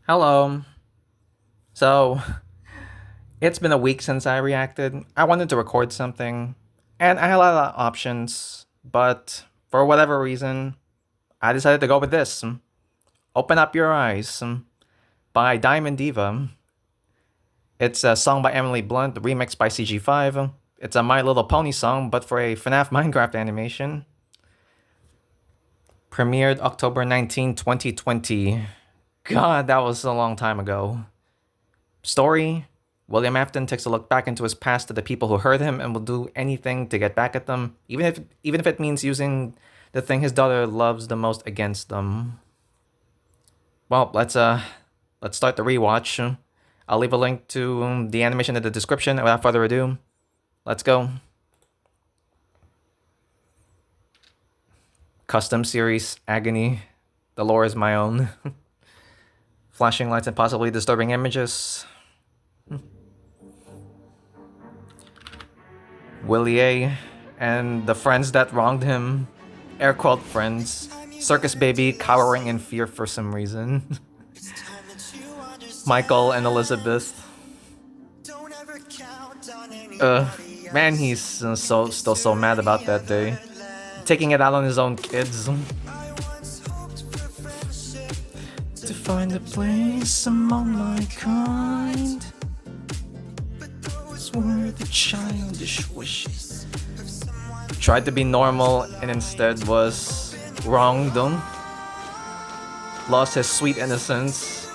Hello. So, it's been a week since I reacted. I wanted to record something, and I had a lot of options, but for whatever reason, I decided to go with this. Open Up Your Eyes by Diamond Diva. It's a song by Emily Blunt, remixed by CG5. It's a My Little Pony song, but for a FNaF Minecraft animation. Premiered October 19, 2020. God, that was a long time ago. Story: William Afton takes a look back into his past to the people who hurt him and will do anything to get back at them, even if it means using the thing his daughter loves the most against them. Well, let's start the rewatch. I'll leave a link to the animation in the description. Without further ado, let's go. Custom series Agony. The lore is my own. Flashing lights and possibly disturbing images. Willie A. and the friends that wronged him. Air quote friends. Circus baby cowering in fear for some reason. Michael and Elizabeth. Man, he's still so mad about that day. Taking it out on his own kids. To find a place among my kind. Were the childish wishes. Tried to be normal and instead was wronged. Lost his sweet innocence.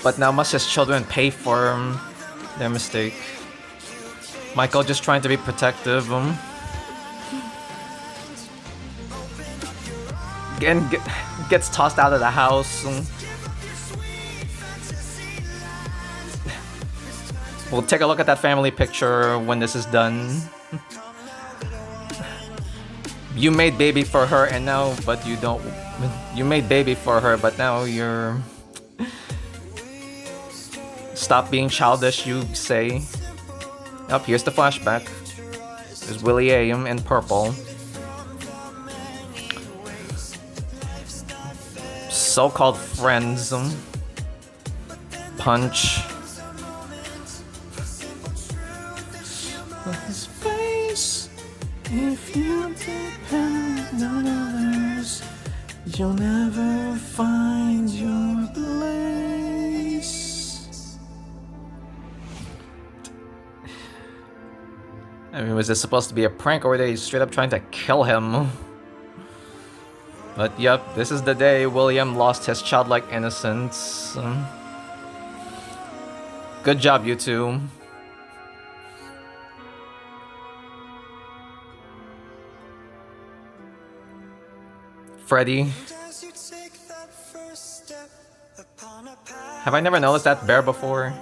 But now must his children pay for their mistake. Michael just trying to be protective. Again, gets tossed out of the house. We'll take a look at that family picture when this is done. You made baby for her and now, but you don't. You made baby for her, but now you're. Stop being childish, you say. Up, here's the flashback. There's Willie A. in purple. So-called friends. Punch. His face. If you depend on others, you'll never find your place. I mean, was this supposed to be a prank or were they straight up trying to kill him? But yep, this is the day William lost his childlike innocence. Good job, you two. Freddy. Have I never noticed that bear before?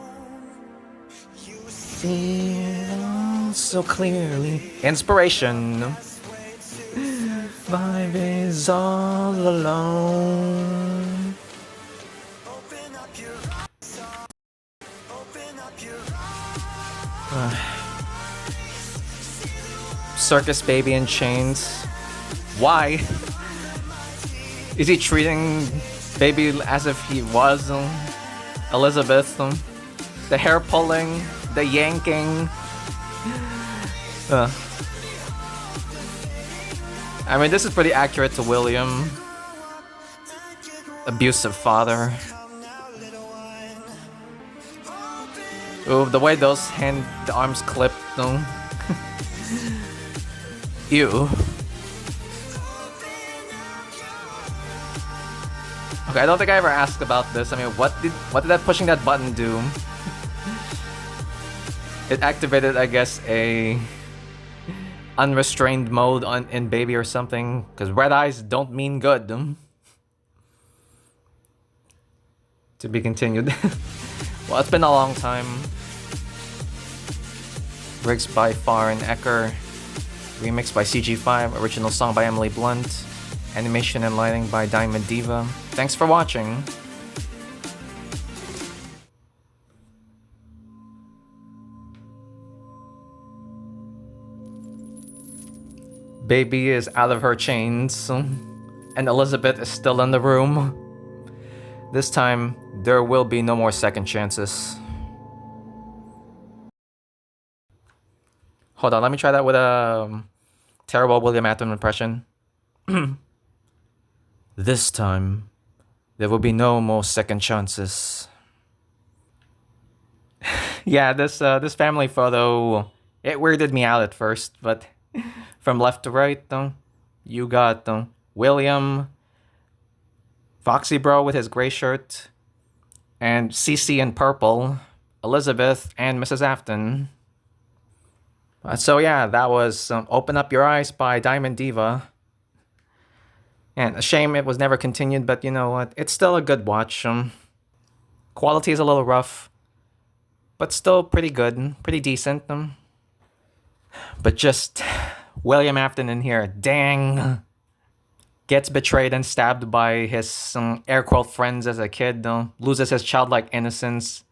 See it all so clearly. Inspiration. Vibe is all alone. Circus baby in chains. Why? Is he treating baby as if he was Elizabeth? The hair pulling, the yanking. I mean, this is pretty accurate to William. Abusive father. Ooh, the way those the arms clipped, though. Ew. Okay, I don't think I ever asked about this. I mean, what did that pushing that button do? It activated, I guess, a unrestrained mode in baby or something. Because red eyes don't mean good. To be continued. Well, it's been a long time. Briggs by Farr and Ecker. Remixed by CG5. Original song by Emily Blunt. Animation and lighting by Diamond Diva. Thanks for watching. Baby is out of her chains, and Elizabeth is still in the room. This time, there will be no more second chances. Hold on, let me try that with a terrible William Afton impression. This time, there will be no more second chances. Yeah, this family photo, it weirded me out at first, but from left to right, you got William, Foxy Bro with his gray shirt, and CC in purple, Elizabeth, and Mrs. Afton. So yeah, that was Open Up Your Eyes by Diamond Diva. And a shame it was never continued, but you know what? It's still a good watch. Quality is a little rough, but still pretty good, pretty decent. But just William Afton in here, dang. Gets betrayed and stabbed by his air quote friends as a kid, loses his childlike innocence.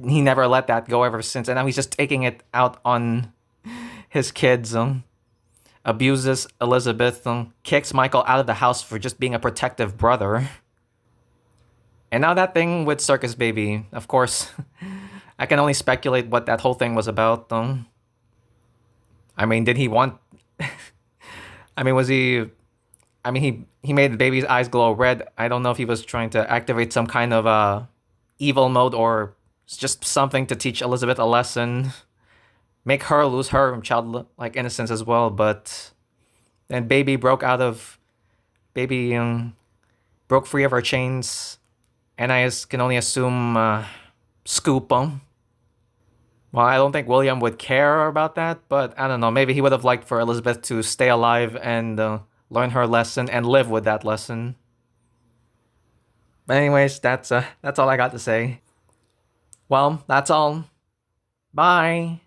He never let that go ever since, and now he's just taking it out on his kids. Abuses Elizabeth, kicks Michael out of the house for just being a protective brother. And now that thing with Circus Baby, of course, I can only speculate what that whole thing was about. I mean, did he want... I mean, was he... I mean, he made the baby's eyes glow red. I don't know if he was trying to activate some kind of evil mode or just something to teach Elizabeth a lesson. Make her lose her childlike innocence as well, but then Baby broke broke free of her chains, and I can only assume Scoop. Well, I don't think William would care about that, but I don't know. Maybe he would have liked for Elizabeth to stay alive and learn her lesson and live with that lesson. But anyways, that's all I got to say. Well, that's all. Bye.